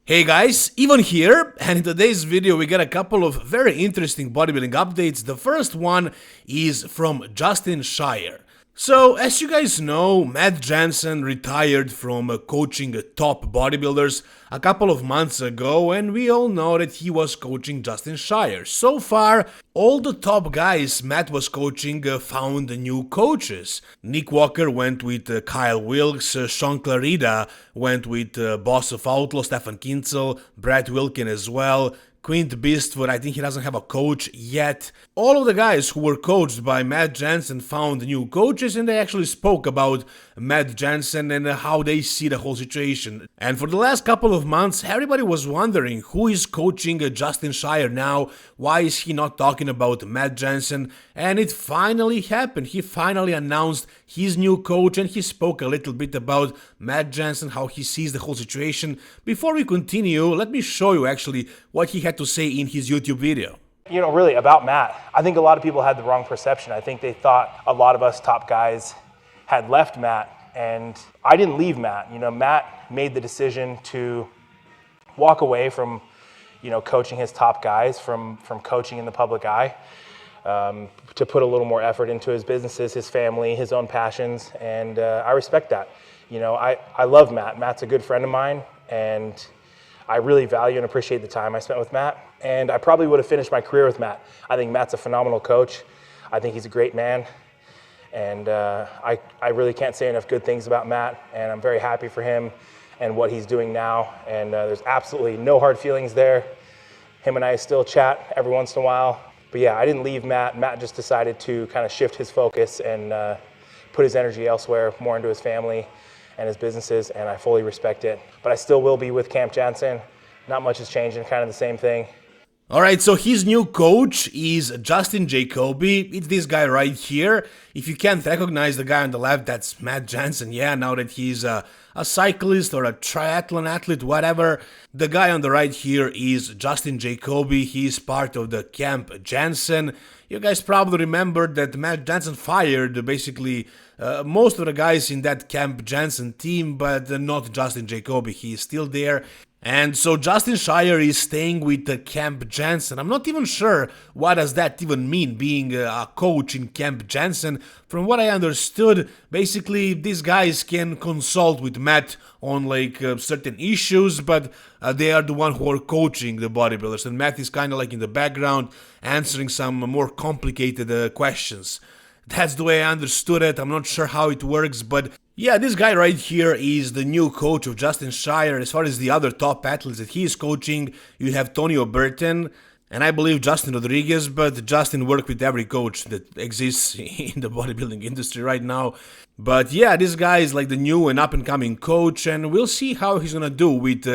Hey guys, Ivan here, and in today's video we got a couple of very interesting bodybuilding updates. The first one is from Shire. So, as you guys know, Matt Jansen retired from coaching top bodybuilders a couple of months ago, and we all know that he was coaching Shire. So far, all the top guys Matt was coaching found new coaches. Nick Walker went with Kyle Wilkes, Shaun Clarida went with Boss of Outlaw, Stefan Kinzel, Brett Wilkin as well. Quint Beastwood, I think he doesn't have a coach yet. All of the guys who were coached by Matt Jansen found new coaches, and they actually spoke about Matt Jansen and how they see the whole situation. And for the last couple of months, everybody was wondering who is coaching Shire now, why is he not talking about Matt Jansen, and it finally happened. He finally announced his new coach, and he spoke a little bit about Matt Jansen, how he sees the whole situation. Before we continue, let me show you actually what he had to say in his YouTube video. You know, really about Matt, I think a lot of people had the wrong perception. I think they thought a lot of us top guys had left Matt, and I didn't leave Matt. You know, Matt made the decision to walk away from, coaching his top guys, from coaching in the public eye, to put a little more effort into his businesses, his family, his own passions, and I respect that. You know, I love Matt. Matt's a good friend of mine, and I really value and appreciate the time I spent with Matt, and I probably would have finished my career with Matt. I think Matt's a phenomenal coach. I think he's a great man, and I really can't say enough good things about Matt, and I'm very happy for him and what he's doing now, and there's absolutely no hard feelings there. Him and I still chat every once in a while, but yeah, I didn't leave Matt. Matt just decided to kind of shift his focus and put his energy elsewhere, more into his family and his businesses, and I fully respect it. But I still will be with Camp Jansen. Not much is changing, kind of the same thing. Alright, so his new coach is Justin Jacoby. It's this guy right here. If you can't recognize the guy on the left, that's Matt Jansen. Yeah, now that he's a cyclist or a triathlon athlete, whatever. The guy on the right here is Justin Jacoby. He's part of the Camp Jansen. You guys probably remember that Matt Jansen fired basically most of the guys in that Camp Jansen team, but not Justin Jacoby. He's still there. And so Shire is staying with the Camp Jansen. I'm not even sure what does that even mean, being a coach in Camp Jansen. From what I understood, basically these guys can consult with Matt on certain issues, but they are the one who are coaching the bodybuilders, and Matt is kind of in the background answering some more complicated questions. That's the way I understood it. I'm not sure how it works, but yeah, this guy right here is the new coach of Shire. As far as the other top athletes that he is coaching, you have Tony O'Burton and I believe Justin Rodriguez, but Justin worked with every coach that exists in the bodybuilding industry right now. But yeah, this guy is like the new and up-and-coming coach, and we'll see how he's gonna do with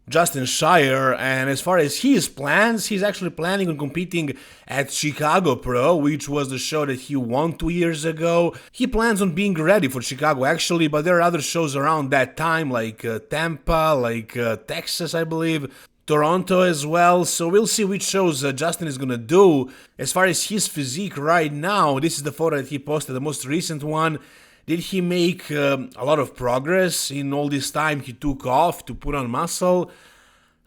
Shire. And as far as his plans, he's actually planning on competing at Chicago Pro, which was the show that he won 2 years ago. He plans on being ready for Chicago actually, but there are other shows around that time, like Tampa, like Texas, I believe, Toronto as well. So we'll see which shows Justin is gonna do. As far as his physique right now, this is the photo that he posted, the most recent one. Did he make a lot of progress in all this time he took off to put on muscle?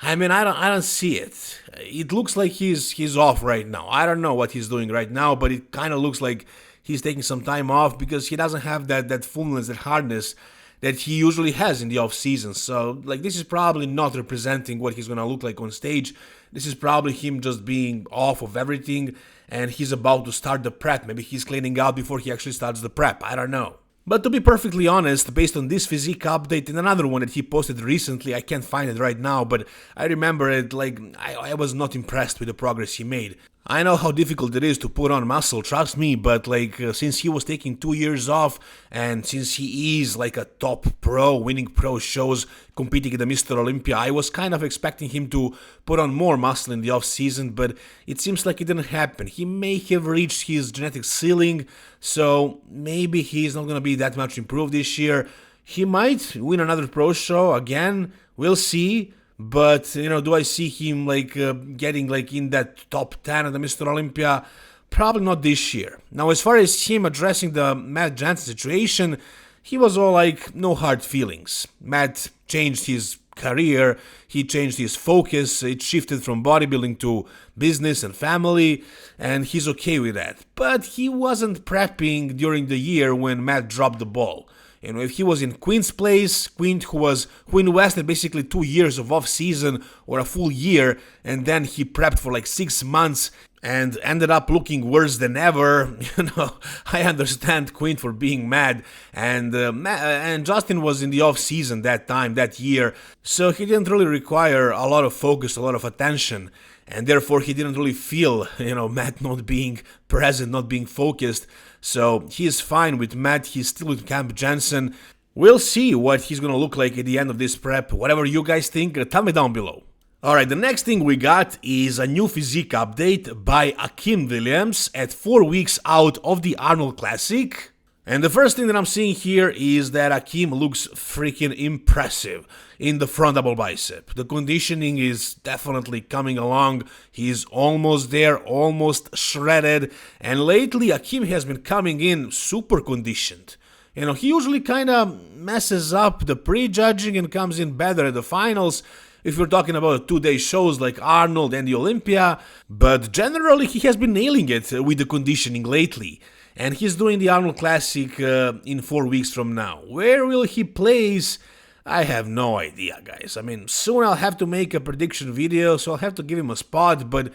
I mean, I don't see it. It looks like he's off right now. I don't know what he's doing right now, but it kind of looks like he's taking some time off because he doesn't have that fullness, that hardness that he usually has in the off season. So this is probably not representing what he's gonna look like on stage. This is probably him just being off of everything, and he's about to start the prep. Maybe he's cleaning out before he actually starts the prep. I don't know. But to be perfectly honest, based on this physique update and another one that he posted recently, I can't find it right now, but I remember it, I was not impressed with the progress he made. I know how difficult it is to put on muscle, trust me, but since he was taking 2 years off, and since he is a top pro, winning pro shows, competing at the Mr. Olympia, I was kind of expecting him to put on more muscle in the off season, but it seems like it didn't happen. He may have reached his genetic ceiling, so maybe he's not gonna be that much improved this year. He might win another pro show again, we'll see. But, do I see him getting in that top 10 at the Mr. Olympia? Probably not this year. Now, as far as him addressing the Matt Jansen situation, he was all no hard feelings. Matt changed his career. He changed his focus. It shifted from bodybuilding to business and family, and he's okay with that. But he wasn't prepping during the year when Matt dropped the ball. You know, if he was in Queen's place, Queen who invested basically 2 years of off season or a full year, and then he prepped for like 6 months and ended up looking worse than ever. You know, I understand Queen for being mad, and Justin was in the off season that year, so he didn't really require a lot of focus, a lot of attention, and therefore he didn't really feel, Matt not being present, not being focused. So he is fine with Matt. He's still with Camp Jansen. We'll see what he's gonna look like at the end of this prep. Whatever you guys think, tell me down below. Alright, the next thing we got is a new physique update by Akim Williams at 4 weeks out of the Arnold Classic. And the first thing that I'm seeing here is that Akim looks freaking impressive in the front double bicep. The conditioning is definitely coming along. He's almost there, almost shredded. And lately, Akim has been coming in super conditioned. You know, he usually kind of messes up the prejudging and comes in better at the finals, if we're talking about 2-day shows like Arnold and the Olympia, but generally he has been nailing it with the conditioning lately. And he's doing the Arnold Classic in 4 weeks from now. Where will he place? I have no idea, guys. I mean, soon I'll have to make a prediction video, so I'll have to give him a spot, but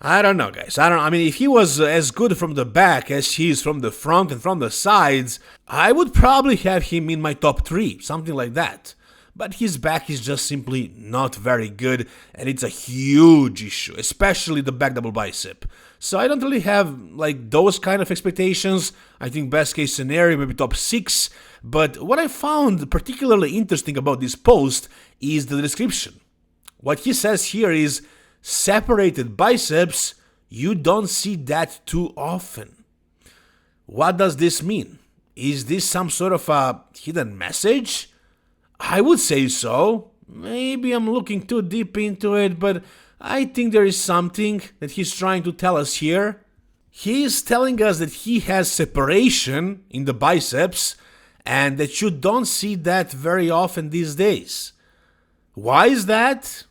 I don't know, guys. I mean, if he was as good from the back as he is from the front and from the sides, I would probably have him in my top 3, something like that. But his back is just simply not very good, and it's a huge issue, especially the back double bicep. So I don't really have like those kind of expectations. I think best case scenario maybe top 6. But what I found particularly interesting about this post is the description. What he says here is, separated biceps, you don't see that too often. What does this mean? Is this some sort of a hidden message? I would say so. Maybe I'm looking too deep into it, but I think there is something that he's trying to tell us here. He is telling us that he has separation in the biceps and that you don't see that very often these days. Why is that?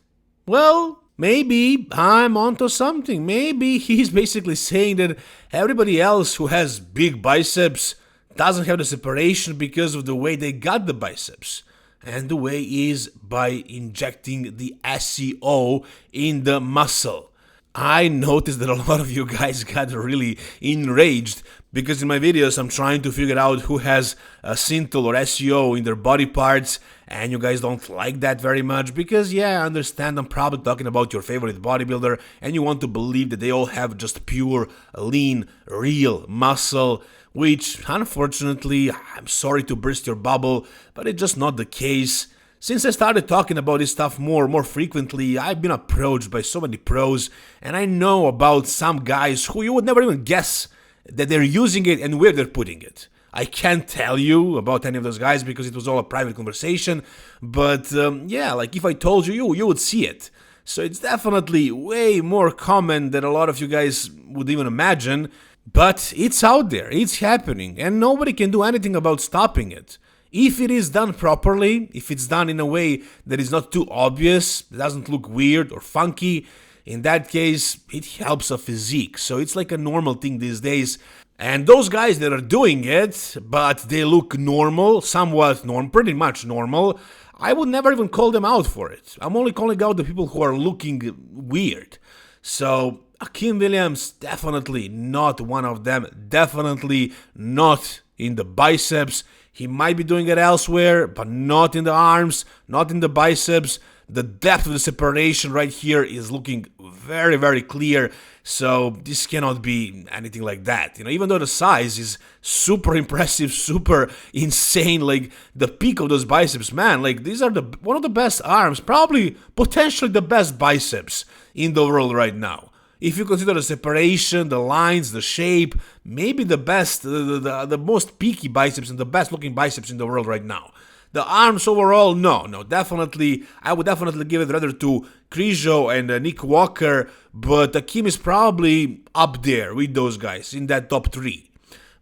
Well, maybe I'm onto something. Maybe he's basically saying that everybody else who has big biceps doesn't have the separation because of the way they got the biceps. And the way is by injecting the SEO in the muscle. I noticed that a lot of you guys got really enraged because in my videos I'm trying to figure out who has a Synthol or SEO in their body parts, and you guys don't like that very much because, yeah, I understand I'm probably talking about your favorite bodybuilder and you want to believe that they all have just pure, lean, real muscle, which, unfortunately, I'm sorry to burst your bubble, but it's just not the case. Since I started talking about this stuff more frequently, I've been approached by so many pros, and I know about some guys who you would never even guess that they're using it and where they're putting it. I can't tell you about any of those guys because it was all a private conversation, but yeah, like if I told you, you would see it. So it's definitely way more common than a lot of you guys would even imagine. But it's out there, it's happening, and nobody can do anything about stopping it. If it is done properly, if it's done in a way that is not too obvious, doesn't look weird or funky, in that case, it helps a physique. So it's like a normal thing these days. And those guys that are doing it, but they look normal, somewhat normal, pretty much normal, I would never even call them out for it. I'm only calling out the people who are looking weird. So Akim Williams, definitely not one of them, definitely not in the biceps. He might be doing it elsewhere, but not in the arms, not in the biceps. The depth of the separation right here is looking very, very clear, so this cannot be anything like that. You know, even though the size is super impressive, super insane, like the peak of those biceps, man, like these are one of the best arms, probably potentially the best biceps in the world right now. If you consider the separation, the lines, the shape, maybe the best, the most peaky biceps and the best looking biceps in the world right now. The arms overall, no, definitely, I would definitely give it rather to Krijo and Nick Walker, but Akim is probably up there with those guys in that top 3.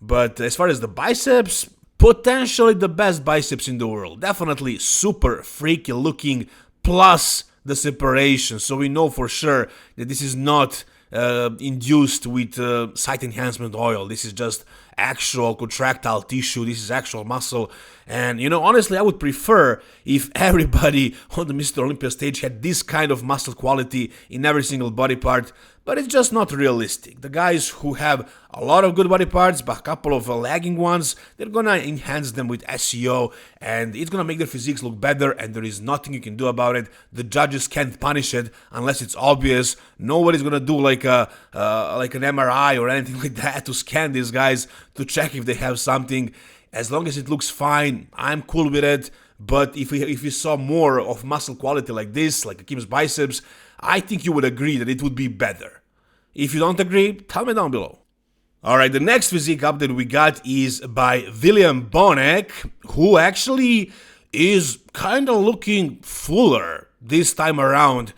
But as far as the biceps, potentially the best biceps in the world. Definitely super freaky looking, plus the separation. So we know for sure that this is not induced with site enhancement oil. This is just actual contractile tissue. This is actual muscle. And honestly, I would prefer if everybody on the Mr. Olympia stage had this kind of muscle quality in every single body part, but it's just not realistic. The guys who have a lot of good body parts, but a couple of lagging ones, they're gonna enhance them with SEO, and it's gonna make their physiques look better, and there is nothing you can do about it. The judges can't punish it unless it's obvious. Nobody's gonna do like an MRI or anything like that to scan these guys to check if they have something. As long as it looks fine, I'm cool with it. But if we saw more of muscle quality like this, like Akim's biceps, I think you would agree that it would be better. If you don't agree, tell me down below. Alright, the next physique update we got is by William Bonac, who actually is kind of looking fuller this time around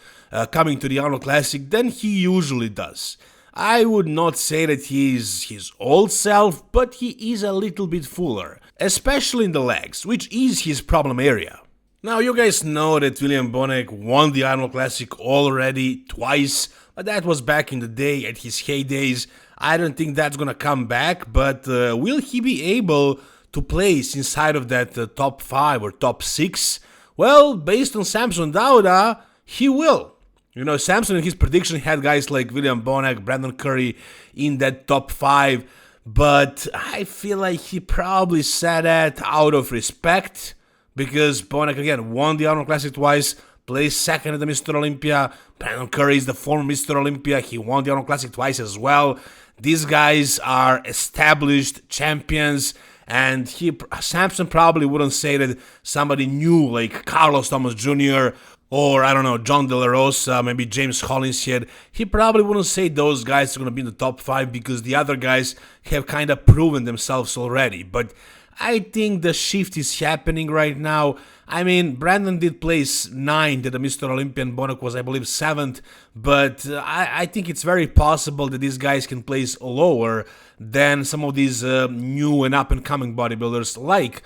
coming to the Arnold Classic than he usually does. I would not say that he is his old self, but he is a little bit fuller, especially in the legs, which is his problem area. Now, you guys know that William Bonac won the Arnold Classic already twice, but that was back in the day at his heydays. I don't think that's gonna come back, but will he be able to place inside of that top 5 or top 6? Well, based on Samson Dauda, he will. Samson in his prediction had guys like William Bonac, Brandon Curry in that top 5, but I feel like he probably said that out of respect, because Bonac again won the Arnold Classic twice, placed second at the Mr. Olympia. Brandon Curry is the former Mr. Olympia, he won the Arnold Classic twice as well. These guys are established champions, and Samson probably wouldn't say that somebody new like Carlos Thomas Jr. or, I don't know, John De La Rosa, maybe James Hollinshead. He probably wouldn't say those guys are going to be in the top 5 because the other guys have kind of proven themselves already. But I think the shift is happening right now. I mean, Brandon did place 9th at the Mr. Olympia, and Bonac was, I believe, 7th. But I think it's very possible that these guys can place lower than some of these new and up-and-coming bodybuilders like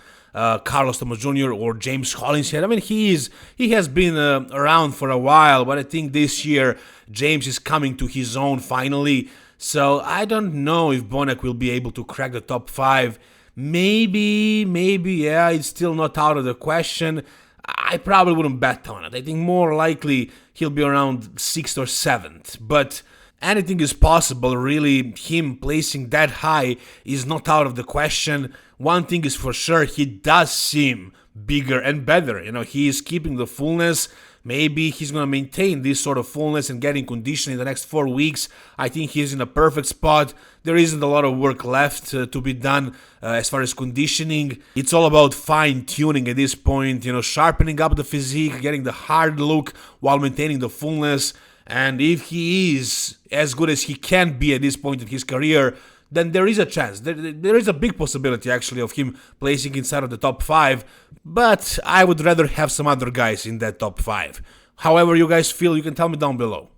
Carlos Thomas Jr. or James Hollinshead. I mean, he has been around for a while, but I think this year James is coming to his own finally. So I don't know if Bonac will be able to crack the top 5. Maybe, yeah, it's still not out of the question. I probably wouldn't bet on it. I think more likely he'll be around 6th or 7th, but anything is possible, really. Him placing that high is not out of the question. One thing is for sure, he does seem bigger and better. He is keeping the fullness. Maybe he's going to maintain this sort of fullness and getting conditioned in the next 4 weeks. I think he's in a perfect spot. There isn't a lot of work left to be done as far as conditioning. It's all about fine-tuning at this point, sharpening up the physique, getting the hard look while maintaining the fullness. And if he is as good as he can be at this point in his career, then there is a chance. There is a big possibility, actually, of him placing inside of the top 5, but I would rather have some other guys in that top 5. However you guys feel, you can tell me down below.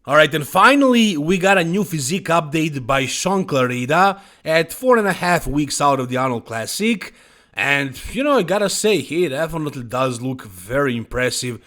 Alright, and finally, we got a new physique update by Shaun Clarida at 4.5 weeks out of the Arnold Classic, and, I gotta say, he definitely does look very impressive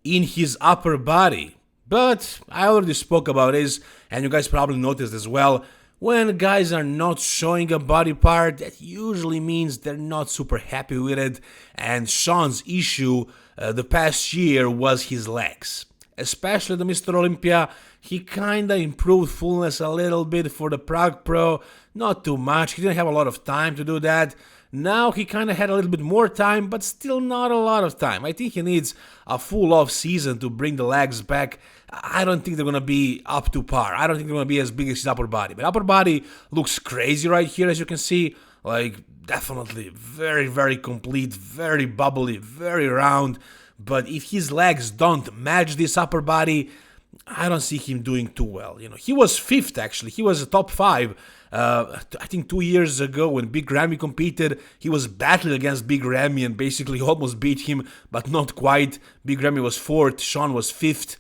in his upper body. But I already spoke about this, and you guys probably noticed as well, when guys are not showing a body part, that usually means they're not super happy with it, and Shaun's issue the past year was his legs. Especially the Mr. Olympia, he kinda improved fullness a little bit for the Prague Pro, not too much, he didn't have a lot of time to do that. Now he kinda had a little bit more time, but still not a lot of time. I think he needs a full off season to bring the legs back. I don't think they're gonna be up to par. I don't think they're gonna be as big as his upper body. But upper body looks crazy right here, as you can see. Like, definitely very, very complete, very bubbly, very round. But if his legs don't match this upper body, I don't see him doing too well. He was 5th actually. He was a top 5. I think 2 years ago when Big Ramy competed, he was battling against Big Ramy and basically almost beat him, but not quite. Big Ramy was 4th, Shaun was 5th.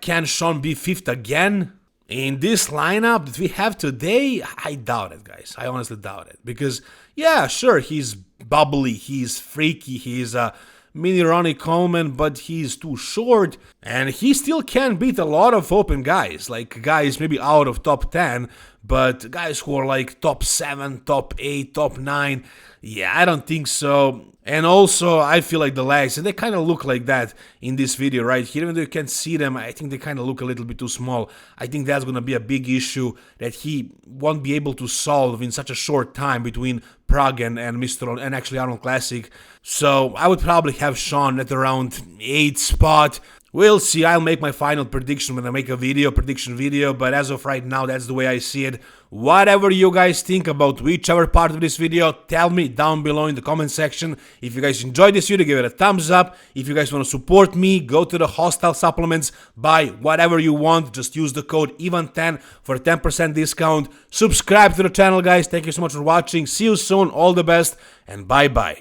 Can Shaun be 5th again? In this lineup that we have today, I doubt it, guys. I honestly doubt it. Because, yeah, sure, he's bubbly, he's freaky, he's a mini Ronnie Coleman, but he's too short. And he still can beat a lot of open guys. Like, guys maybe out of top 10, but guys who are like top 7, top 8, top 9. Yeah, I don't think so. And also, I feel like the legs, and they kind of look like that in this video right here. Even though you can't see them, I think they kind of look a little bit too small. I think that's going to be a big issue that he won't be able to solve in such a short time between Prague and Mr. and actually Arnold Classic. So I would probably have Shaun at around 8th spot. We'll see. I'll make my final prediction when I make a prediction video, but as of right now, that's the way I see it. Whatever you guys think about whichever part of this video, tell me down below in the comment section. If you guys enjoyed this video, give it a thumbs up. If you guys want to support me, go to the Hostile Supplements, buy whatever you want. Just use the code EVEN10 for a 10% discount. Subscribe to the channel, guys. Thank you so much for watching. See you soon. All the best, and bye-bye.